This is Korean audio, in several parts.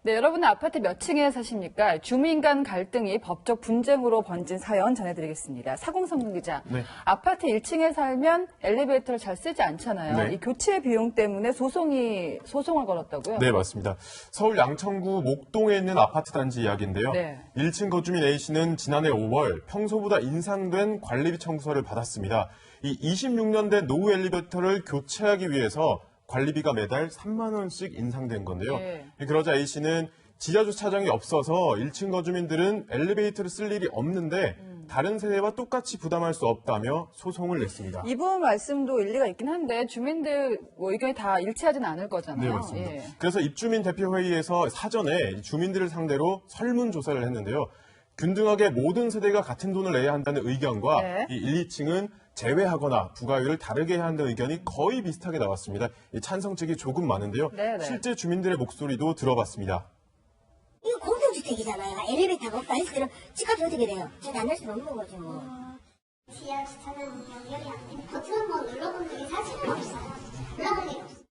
네, 여러분은 아파트 몇 층에 사십니까? 주민 간 갈등이 법적 분쟁으로 번진 사연 전해드리겠습니다. 사공성문 기자, 네. 아파트 1층에 살면 엘리베이터를 잘 쓰지 않잖아요. 네. 이 교체 비용 때문에 소송을 걸었다고요? 네, 맞습니다. 서울 양천구 목동에 있는 아파트 단지 이야기인데요. 네. 1층 거주민 A씨는 지난해 5월 평소보다 인상된 관리비 청구서를 받았습니다. 이 26년 된 노후 엘리베이터를 교체하기 위해서 관리비가 매달 3만 원씩 인상된 건데요. 네. 그러자 A씨는 지하 주차장이 없어서 1층 거주민들은 엘리베이터를 쓸 일이 없는데 다른 세대와 똑같이 부담할 수 없다며 소송을 냈습니다. 이분 말씀도 일리가 있긴 한데 주민들 의견이 다 일치하진 않을 거잖아요. 네, 맞습니다. 예. 그래서 입주민 대표회의에서 사전에 주민들을 상대로 설문조사를 했는데요. 균등하게 모든 세대가 같은 돈을 내야 한다는 의견과 네. 이 1, 2층은 제외하거나 부가율을 다르게 해야 한다는 의견이 거의 비슷하게 나왔습니다. 이 찬성 측이 조금 많은데요. 네. 실제 주민들의 목소리도 들어봤습니다. 이거 공동주택이잖아요. 엘리베이터가 없다 했을 때 집값이 어떻게 돼요? 저는 안 낼 수는 없는 거지 뭐. 지하 주차는 연결이 안 되고 버튼 한번 눌러본 적이 사실은 없어요. 눌러본 적이 없어요.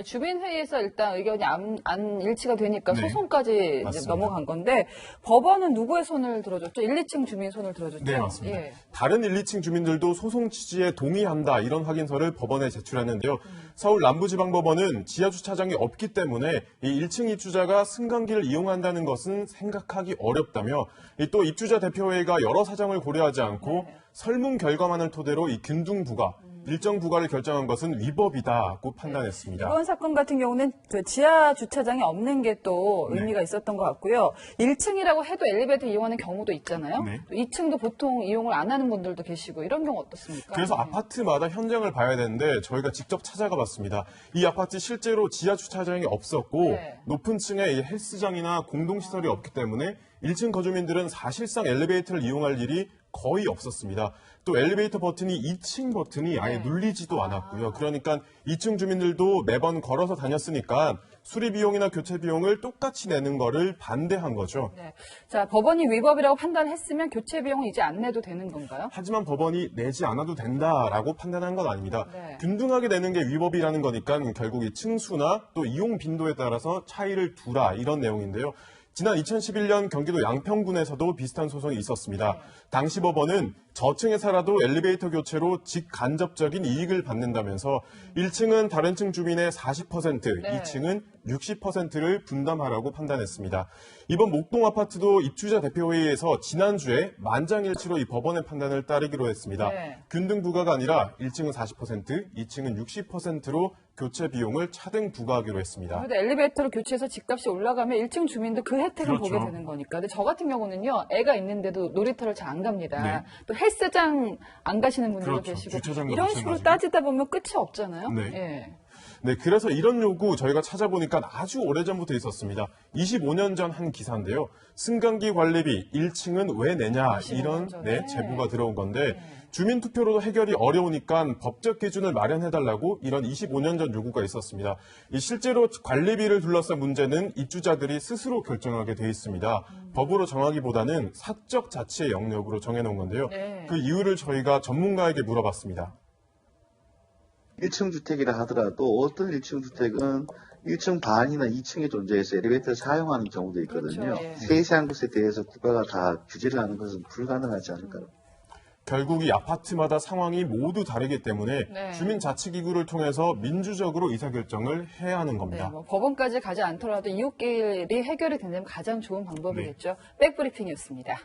주민회의에서 일단 의견이 안 일치가 되니까 네. 소송까지 이제 맞습니다. 넘어간 건데 법원은 누구의 손을 들어줬죠? 1, 2층 주민 손을 들어줬죠? 네, 맞습니다. 예. 다른 1, 2층 주민들도 소송 취지에 동의한다 이런 확인서를 법원에 제출했는데요. 서울 남부지방법원은 지하 주차장이 없기 때문에 이 1층 입주자가 승강기를 이용한다는 것은 생각하기 어렵다며 또 입주자 대표회의가 여러 사정을 고려하지 않고 설문 결과만을 토대로 이 균등 부과, 일정 부과를 결정한 것은 위법이다고 판단했습니다. 이번 사건 같은 경우는 그 지하 주차장이 없는 게 또 의미가 있었던 것 같고요. 1층이라고 해도 엘리베이터 이용하는 경우도 있잖아요. 네. 또 2층도 보통 이용을 안 하는 분들도 계시고 이런 경우 어떻습니까? 그래서 네. 아파트마다 현장을 봐야 되는데 저희가 직접 찾아가 봤습니다. 이 아파트 실제로 지하 주차장이 없었고 네. 높은 층에 이 헬스장이나 공동시설이 없기 때문에 1층 거주민들은 사실상 엘리베이터를 이용할 일이 거의 없었습니다. 또 엘리베이터 버튼이 2층 버튼이 아예 네. 눌리지도 않았고요. 그러니까 2층 주민들도 매번 걸어서 다녔으니까 수리 비용이나 교체 비용을 똑같이 내는 거를 반대한 거죠. 네. 자, 법원이 위법이라고 판단했으면 교체 비용은 이제 안 내도 되는 건가요? 하지만 법원이 내지 않아도 된다라고 판단한 건 아닙니다. 네. 균등하게 내는 게 위법이라는 거니까 결국 이 층수나 또 이용 빈도에 따라서 차이를 두라 이런 내용인데요. 지난 2011년 경기도 양평군에서도 비슷한 소송이 있었습니다. 당시 법원은 저층에 살아도 엘리베이터 교체로 직간접적인 이익을 받는다면서 1층은 다른 층 주민의 40%, 네. 2층은 60%를 분담하라고 판단했습니다. 이번 목동 아파트도 입주자 대표회의에서 지난주에 만장일치로 이 법원의 판단을 따르기로 했습니다. 네. 균등 부과가 아니라 1층은 40%, 2층은 60%로 교체 비용을 차등 부과하기로 했습니다. 그런데 엘리베이터를 교체해서 집값이 올라가면 1층 주민도 그 혜택을 그렇죠. 보게 되는 거니까. 근데 저 같은 경우는요, 애가 있는데도 놀이터를 잘 안 갑니다. 네. 또 헬스장 안 가시는 분들도 그렇죠. 계시고. 주차장도 이런 식으로 마찬가지고. 따지다 보면 끝이 없잖아요. 네. 예. 네, 그래서 이런 요구 저희가 찾아보니까 아주 오래전부터 있었습니다. 25년 전 한 기사인데요. 승강기 관리비 1층은 왜 내냐 25년 이런 전에. 제보가 들어온 건데 주민 투표로도 해결이 어려우니까 법적 기준을 마련해달라고 이런 25년 전 요구가 있었습니다. 이 실제로 관리비를 둘러싼 문제는 입주자들이 스스로 결정하게 돼 있습니다. 법으로 정하기보다는 사적 자치의 영역으로 정해놓은 건데요. 네. 그 이유를 저희가 전문가에게 물어봤습니다. 1층 주택이라 하더라도 어떤 1층 주택은 1층 반이나 2층에 존재해서 엘리베이터를 사용하는 경우도 있거든요. 그렇죠, 예. 세세한 것에 대해서 국가가 다 규제를 하는 것은 불가능하지 않을까요? 결국 이 아파트마다 상황이 모두 다르기 때문에 네. 주민자치기구를 통해서 민주적으로 의사결정을 해야 하는 네, 겁니다. 뭐 법원까지 가지 않더라도 이웃끼리 해결이 된다면 가장 좋은 방법이겠죠. 백브리핑이었습니다.